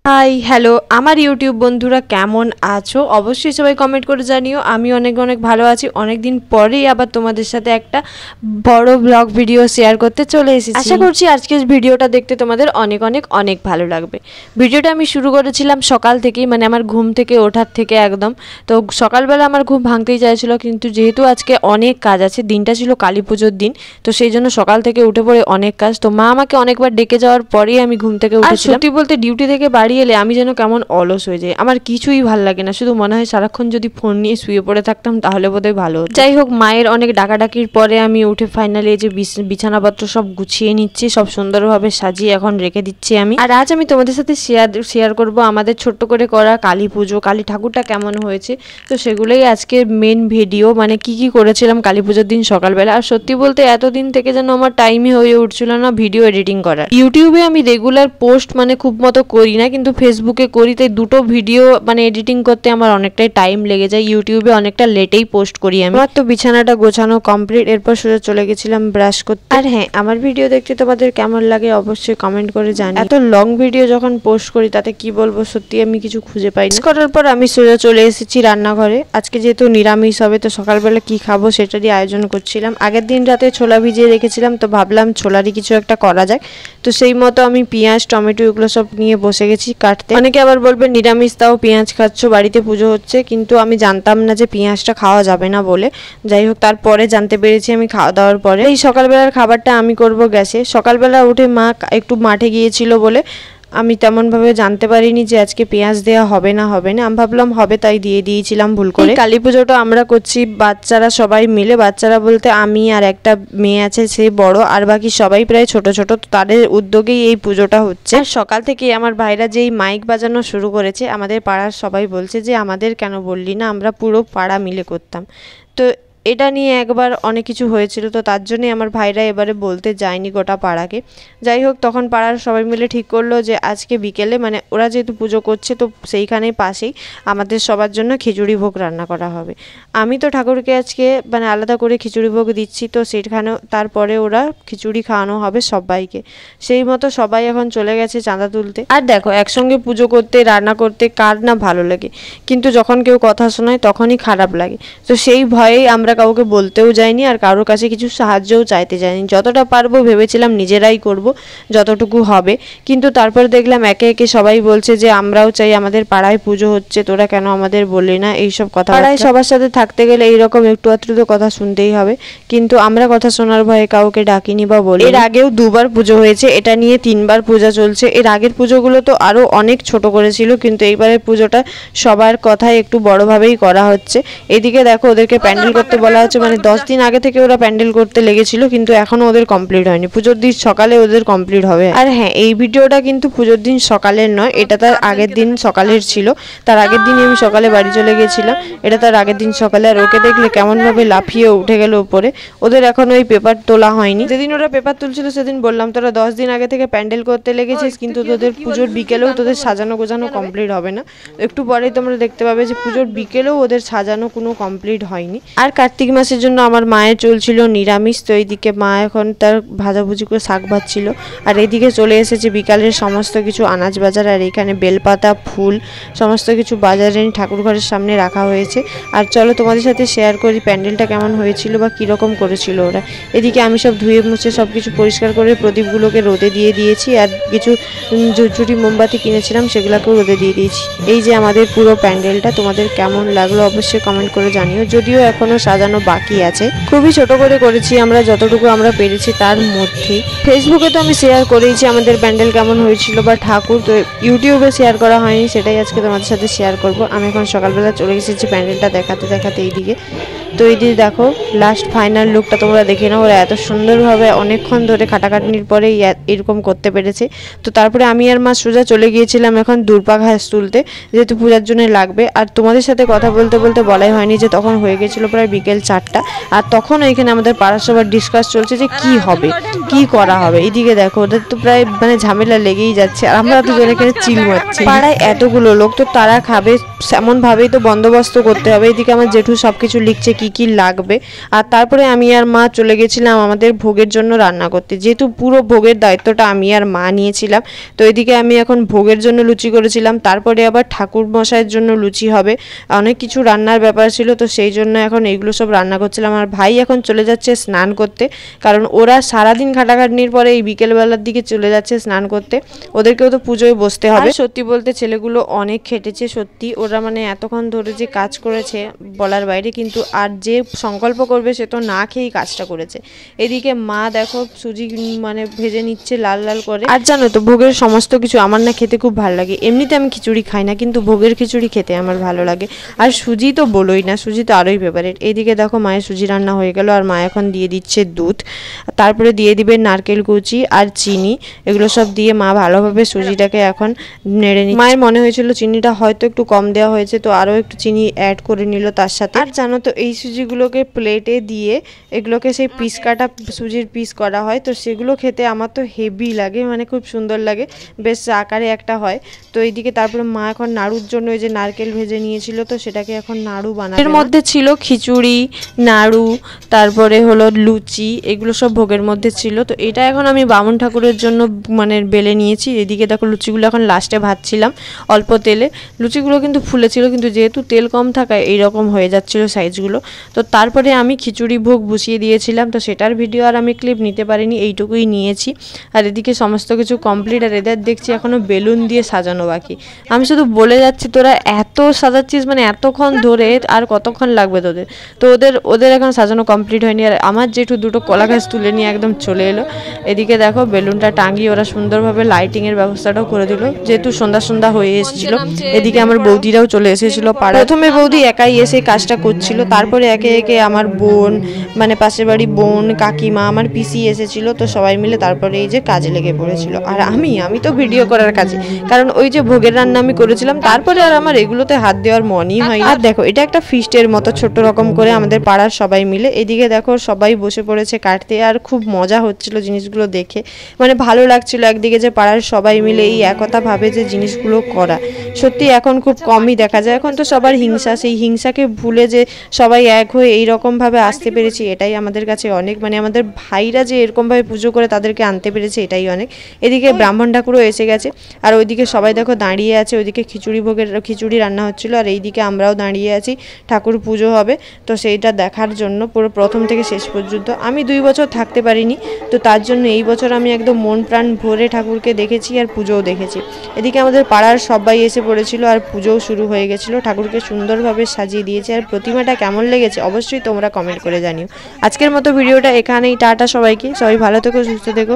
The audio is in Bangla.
হাই হ্যালো আমার ইউটিউব বন্ধুরা কেমন আছো? অবশ্যই সবাই কমেন্ট করে জানিও। আমি অনেক অনেক ভালো আছি। অনেক দিন পরেই আবার তোমাদের সাথে একটা বড় ব্লগ ভিডিও শেয়ার করতে চলে এসেছি। আশা করছি আজকের ভিডিওটা দেখতে তোমাদের অনেক অনেক অনেক ভালো লাগবে। ভিডিওটা আমি শুরু করেছিলাম সকাল থেকেই, মানে আমার ঘুম থেকে ওঠার থেকে একদম। তো সকালবেলা আমার ঘুম ভাঙতেই চাইছিল, কিন্তু যেহেতু আজকে অনেক কাজ আছে, দিনটা ছিল কালী পুজোর দিন, তো সেই জন্য সকাল থেকে উঠে পড়ে অনেক কাজ। তো মা আমাকে অনেকবার ডেকে যাওয়ার পরেই আমি ঘুম থেকে উঠেছিলাম। সত্যি বলতে ডিউটি থেকে বাড়ি এলে আমি যেন কেমন অলস হয়ে যাই, আমার কিছুই ভাল লাগে না। শুধু মনে হয় সারাক্ষণ যদি ফোন নিয়ে শুয়ে পড়ে থাকতাম তাহলে বোধহয় ভালো হতো। যাই হোক, মায়ের অনেক ডাকাডাকির পরে আমি উঠে ফাইনালি এই যে বিছানাপত্র সব গুছিয়ে নিচ্ছি, সব সুন্দরভাবে সাজিয়ে এখন রেখে দিচ্ছি আমি। আর আজ আমি তোমাদের সাথে শেয়ার করব আমাদের ছোট্ট করে করা কালী পুজো, কালী ঠাকুরটা কেমন হয়েছে। তো সেগুলোই আজকের মেন ভিডিও, মানে কি কি করেছিলাম কালী পুজোর দিন সকালবেলা। আর সত্যি বলতে এতদিন থেকে যেন আমার টাইমই হয়ে উঠছিল না ভিডিও এডিটিং করার। ইউটিউবে আমি রেগুলার পোস্ট মানে খুব মতো করি না, কিন্তু ফেসবুকে করি, তাই দুটো ভিডিও মানে এডিটিং করতে আমার অনেকটাই টাইম লেগে যায়। ইউটিউবে অনেকটা লেটেই পোস্ট করি আমি। আমার তো বিছানাটা গোছানো কমপ্লিট, এরপর সোজা চলে গেছিলাম ব্রাশ করতে। আর হ্যাঁ, আমার ভিডিও দেখতে তোমাদের কেমন লাগে অবশ্যই কমেন্ট করে জানি। এত লং ভিডিও যখন পোস্ট করি তাতে কি বলবো, সত্যি আমি কিছু খুঁজে পাই না। করার পর আমি সোজা চলে এসেছি রান্নাঘরে। আজকে যেহেতু নিরামিষ হবে, তো সকালবেলা কি খাবো সেটারই আয়োজন করছিলাম। আগের দিন রাতে ছোলা ভিজিয়ে রেখেছিলাম, তো ভাবলাম ছোলারই কিছু একটা করা যায়। তো সেই মতো আমি পেঁয়াজ টমেটো এগুলো সব নিয়ে বসে গেছি কাটতে। অনেকে আবার বলবে নিরামিষ তাও পেঁয়াজ খাচ্ছ, বাড়িতে পুজো হচ্ছে, কিন্তু আমি জানতাম না যে পেঁয়াজটা খাওয়া যাবে না বলে। যাই হোক, তারপরে জানতে পেরেছি আমি খাওয়া দাওয়ার পরে। এই সকালবেলার খাবারটা আমি করব গ্যাসে। সকালবেলা উঠে মা একটু মাঠে গিয়েছিল বলে আমি তেমনভাবে জানতে পারিনি যে আজকে পেঁয়াজ দেওয়া হবে না আমি ভাবলাম হবে, তাই দিয়ে দিয়েছিলাম ভুল করে। কালী পুজোটা আমরা করছি বাচ্চারা সবাই মিলে। বাচ্চারা বলতে আমি আর একটা মেয়ে আছে, সে বড়, আর বাকি সবাই প্রায় ছোট ছোট। তাদের উদ্যোগেই এই পুজোটা হচ্ছে। সকাল থেকে আমার ভাইরা যেই মাইক বাজানো শুরু করেছে, আমাদের পাড়ার সবাই বলছে যে আমাদের কেন বললি না, আমরা পুরো পাড়া মিলে করতাম। তো এটা নিয়ে একবার অনেক কিছু হয়েছিল, তো তার জন্যই আমার ভাইরা এবারে বলতে যায়নি গোটা পাড়াকে। যাই হোক, তখন পাড়ার সবাই মিলে ঠিক করলো যে আজকে বিকেলে, মানে ওরা যেহেতু পুজো করছে তো সেইখানেই পাশেই আমাদের সবার জন্য খিচুড়ি ভোগ রান্না করা হবে। আমি তো ঠাকুরকে আজকে মানে আলাদা করে খিচুড়ি ভোগ দিচ্ছি, তো সেখানেও তারপরে ওরা খিচুড়ি খাওয়ানো হবে সবাইকে। সেই মতো সবাই এখন চলে গেছে চাঁদা তুলতে। আর দেখো, একসঙ্গে পুজো করতে রান্না করতে কার না ভালো লাগে, কিন্তু যখন কেউ কথা শোনায় তখনই খারাপ লাগে। তো সেই ভয়েই আমরা কাউকে বলতেও যাইনি আর কারোর কাছে কিছু সাহায্যও চাইতে যাইনি। যতটা পারবো ভেবেছিলাম নিজেরাই করব যতটুকু হবে, কিন্তু তারপর দেখলাম একে একে সবাই বলছে যে আমরাও চাই, আমাদের পাড়ায় পুজো হচ্ছে, তোরা কেন আমাদের বললি না, এইসব কথা। পাড়ায় সবার সাথে থাকতে গেলে এইরকম একটু আধটু তো কথা শুনতেই হবে, কিন্তু আমরা কথা শোনার ভয়ে কাউকে ডাকিনি বা বলি। এর আগেও দুবার পুজো হয়েছে, এটা নিয়ে 3বার পূজা চলছে। এর আগের পুজোগুলো তো আরো অনেক ছোট করেছিল, কিন্তু এইবারের পুজোটা সবার কথায় একটু বড়ভাবেই করা হচ্ছে। এদিকে দেখো, ওদেরকে প্যান্ডেল করতে বলা হচ্ছে, মানে 10 দিন আগে থেকে ওরা প্যান্ডেল করতে লেগেছিল, কিন্তু এখনো ওদের কমপ্লিট হয়নি। পুজোর দিন সকালে ওদের কমপ্লিট হবে। আর হ্যাঁ, এই ভিডিওটা কিন্তু পুজোর দিন সকালের নয়, এটা তার আগের দিন সকালের ছিল। তার আগের দিনই আমি সকালে বাড়ি চলে গেছিলাম, এটা তার আগের দিন সকালে। আর ওকে দেখলে কেমন ভাবে লাফিয়ে উঠে গেল উপরে। ওদের এখনো ওই পেপার তোলা হয়নি। যেদিন ওরা পেপার তুলছিল সেদিন বললাম তোরা 10 দিন আগে থেকে প্যান্ডেল করতে লেগেছিস, কিন্তু তোদের পুজোর বিকেলেও তোদের সাজানো গোছানো কমপ্লিট হবে না। একটু পরেই তোমরা দেখতে পাবে যে পুজোর বিকেলেও ওদের সাজানো কোনো কমপ্লিট হয়নি। আর কার্তিক মাসের জন্য আমার মায়ের চলছিল নিরামিষ, তো এইদিকে মা এখন তার ভাজাভুজি করে শাক ভাজছিল। আর এইদিকে চলে এসেছে বিকালের সমস্ত কিছু আনাজ বাজার। আর এখানে বেলপাতা, ফুল, সমস্ত কিছু বাজারে ঠাকুর ঘরের সামনে রাখা হয়েছে। আর চলো তোমাদের সাথে শেয়ার করি প্যান্ডেলটা কেমন হয়েছিল বা কীরকম করেছিল ওরা। এদিকে আমি সব ধুয়ে মুছে সব কিছু পরিষ্কার করে প্রদীপগুলোকে রোদে দিয়ে দিয়েছি, আর কিছু ঝুরঝুরি মোমবাতি কিনেছিলাম সেগুলোকেও রোদে দিয়ে দিয়েছি। এই যে আমাদের পুরো প্যান্ডেলটা, তোমাদের কেমন লাগলো অবশ্যই কমেন্ট করে জানিও। যদিও এখনো সাজানো বাকি আছে, খুবই ছোট করে করেছি আমরা, যতটুকু আমরা পেরেছি তার মধ্যেই। ফেসবুকে তো আমি শেয়ার করেইছি আমাদের প্যান্ডেল কেমন হয়েছিল বা ঠাকুর, তো ইউটিউবে শেয়ার করা হয়নি, সেটাই আজকে তোমাদের সাথে শেয়ার করব। আমি এখন সকালবেলা চলে এসেছি প্যান্ডেলটা দেখাতে দেখাতে এইদিকে। তো এইদিকে দেখো লাস্ট ফাইনাল লুকটা তোমরা দেখে নাও। ওরা এত সুন্দরভাবে অনেকক্ষণ ধরে খাটাখাটনির পরে এরকম করতে পেরেছে। তো তারপরে আমি আর মা সোজা চলে গিয়েছিলাম এখন দূর্বা ঘাস তুলতে, যেহেতু পূজার জন্য লাগবে। আর তোমাদের সাথে কথা বলতে বলতে বলাই হয়নি যে তখন হয়ে গেছিলো প্রায় বিকেল 4টা। আর তখন এখানে আমাদের পাড়ার সবার ডিসকাস চলছে যে কি হবে, কি করা হবে। এইদিকে দেখো ওদের তো প্রায় মানে ঝামেলা লেগেই যাচ্ছে, আর আমরা দুজন এখানে চিল মারছি। পাড়ায় এতগুলো লোক, তো তারা খাবে এমন ভাবেই তো বন্দোবস্ত করতে হবে। এইদিকে আমার জেঠু সবকিছু লিখছে কি কি লাগবে। আর তারপরে আমি আর মা চলে গেছিলাম আমাদের ভোগের জন্য রান্না করতে, যেহেতু পুরো ভোগের দায়িত্বটা আমি আর মা নিয়েছিলাম। তো এদিকে আমি এখন ভোগের জন্য লুচি করেছিলাম, তারপরে আবার ঠাকুর মশাইয়ের জন্য লুচি হবে, অনেক কিছু রান্নার ব্যাপার ছিল। তো সেই জন্য এখন এইগুলো সব রান্না করছিলাম। আর ভাই এখন চলে যাচ্ছে স্নান করতে, কারণ ওরা সারাদিন খাটাখাটনির পরে এই বিকেলবেলার দিকে চলে যাচ্ছে স্নান করতে, ওদেরকেও তো পুজোয় বসতে হবে। সত্যি বলতে ছেলেগুলো অনেক খেটেছে, সত্যি ওরা মানে এতক্ষণ ধরে যে কাজ করেছে বলার বাইরে, কিন্তু আর যে সংকল্প করবে সে তো না খেয়েই কাজটা করেছে। এদিকে মা দেখো সুজি মানে ভেজে নিচ্ছে লাল লাল করে। আর জানো তো ভোগের সমস্ত কিছু আমার না খেতে খুব ভালো লাগে, এমনিতে আমি খিচুড়ি খাই না, কিন্তু ভোগের খিচুড়ি খেতে আমার ভালো লাগে। আর সুজি তো বলোই না, সুজি তো আরোই ফেভারিট। এইদিকে দেখো মায়ের সুজি রান্না হয়ে গেল, আর মা এখন দিয়ে দিচ্ছে দুধ, তারপরে দিয়ে দিবে নারকেল কুচি আর চিনি, এগুলো সব দিয়ে মা ভালোভাবে সুজিটাকে এখন নেড়ে নিচ্ছে। মায়ের মনে হয়েছিল চিনিটা হয়তো একটু কম দেওয়া হয়েছে, তো আরও একটু চিনি অ্যাড করে নিল তার সাথে। আর জানো তো এই সুজিগুলোকে প্লেটে দিয়ে এগুলোকে সেই পিস কাটা সুজির পিস করা হয়, তো সেগুলো খেতে আমার তো হেভি লাগে, মানে খুব সুন্দর লাগে, বেশ আকারে একটা হয়। তো এইদিকে তারপরে মা এখন নাড়ুর জন্য ওই যে নারকেল ভেজে নিয়েছিল, তো সেটাকে এখন নাড়ু বানাবে। এর মধ্যে ছিল খিচুড়ি, নাড়ু, তারপরে হলো লুচি, এগুলো সব ভোগের মধ্যে ছিল। তো এটা এখন আমি বামুন ঠাকুরের জন্য মানে বেলে নিয়েছি। এদিকে দেখো লুচিগুলো এখন লাস্টে ভাজছিলাম অল্প তেলে, লুচিগুলো কিন্তু ফুলেছিল, কিন্তু যেহেতু তেল কম থাকায় এইরকম হয়ে যাচ্ছিল সাইজগুলো। তো তারপরে আমি খিচুড়ি ভোগ বসিয়ে দিয়েছিলাম, তো সেটার ভিডিও আর আমি ক্লিপ নিতে পারিনি, এইটুকুই নিয়েছি। আর এদিকে সমস্ত কিছু কমপ্লিট, আর এদের দেখছি এখনও বেলুন দিয়ে সাজানো বাকি। আমি শুধু বলে যাচ্ছি তোরা এত সাজাচ্ছিস, মানে এতক্ষণ ধরে আর কতক্ষণ লাগবে তোদের। তো ওদের এখন সাজানো কমপ্লিট হয়নি, আর আমার জেঠু দুটো কলা গাছ তুলে নিয়ে একদম চলে এলো। এদিকে দেখো বেলুনটা টাঙিয়ে ওরা সুন্দরভাবে লাইটিংয়ের ব্যবস্থাটাও করে দিল, যেহেতু সন্ধ্যা সন্ধ্যা হয়ে এসেছিল। এদিকে আমার বৌদিরাও চলে এসেছিল পাড়া। প্রথমে বৌদি একাই এসে কাজটা করছিল, তারপরে একে একে আমার বোন, মানে পাশের বাড়ি বোন, কাকিমা, আমার পিসি এসেছিল, তো সবাই মিলে তারপরে এই যে কাজে লেগে পড়েছিল। আর আমি তো ভিডিও করার কাজে, কারণ ওই যে ভোগের রান্না আমি করেছিলাম, তারপরে আর আমার এগুলোতে হাত দেওয়ার মনই হয়। আর দেখো এটা একটা ফিস্টের মতো ছোট্ট রকম করে আমাদের পাড়ার সবাই মিলে। এদিকে দেখো সবাই বসে পড়েছে কাটতে, আর খুব মজা হচ্ছিল জিনিসগুলো দেখে, মানে ভালো লাগছিল একদিকে যে পাড়ার সবাই মিলে এই একতা ভাবে যে জিনিসগুলো করা। সত্যি এখন খুব কমই দেখা যায়, এখন তো সবার হিংসা, সেই হিংসাকে ভুলে যে সবাই এক হয়ে এইরকমভাবে আসতে পেরেছি, এটাই আমাদের কাছে অনেক, মানে আমাদের ভাইরা যে এরকমভাবে পুজো করে তাদেরকে আনতে পেরেছে, এটাই অনেক। এদিকে ব্রাহ্মণ ঠাকুরও এসে গেছে, আর ওইদিকে সবাই দেখো দাঁড়িয়ে আছে, ওইদিকে খিচুড়ি রান্না হচ্ছিল, আর এইদিকে আমরাও দাঁড়িয়ে আছি, ঠাকুর পুজো হবে। তো সেইটা দেখার জন্য পুরো প্রথম থেকে শেষ পর্যন্ত আমি 2 বছর থাকতে পারিনি, তো তার জন্য এই বছর আমি একদম মন প্রাণ ভরে ঠাকুরকে দেখেছি আর পুজোও দেখেছি। এদিকে আমাদের পাড়ার সবাই এসে পড়েছিল, আর পুজোও শুরু হয়ে গেছিলো, ঠাকুরকে সুন্দরভাবে সাজিয়ে দিয়েছে। আর প্রতিমাটা কেমন লেগেছে অবশ্যই তোমরা কমেন্ট করে জানিও। আজকের মতো ভিডিওটা এখানেই, টাটা সবাইকে, সবাই ভালো থেকো, সুস্থ থেকো।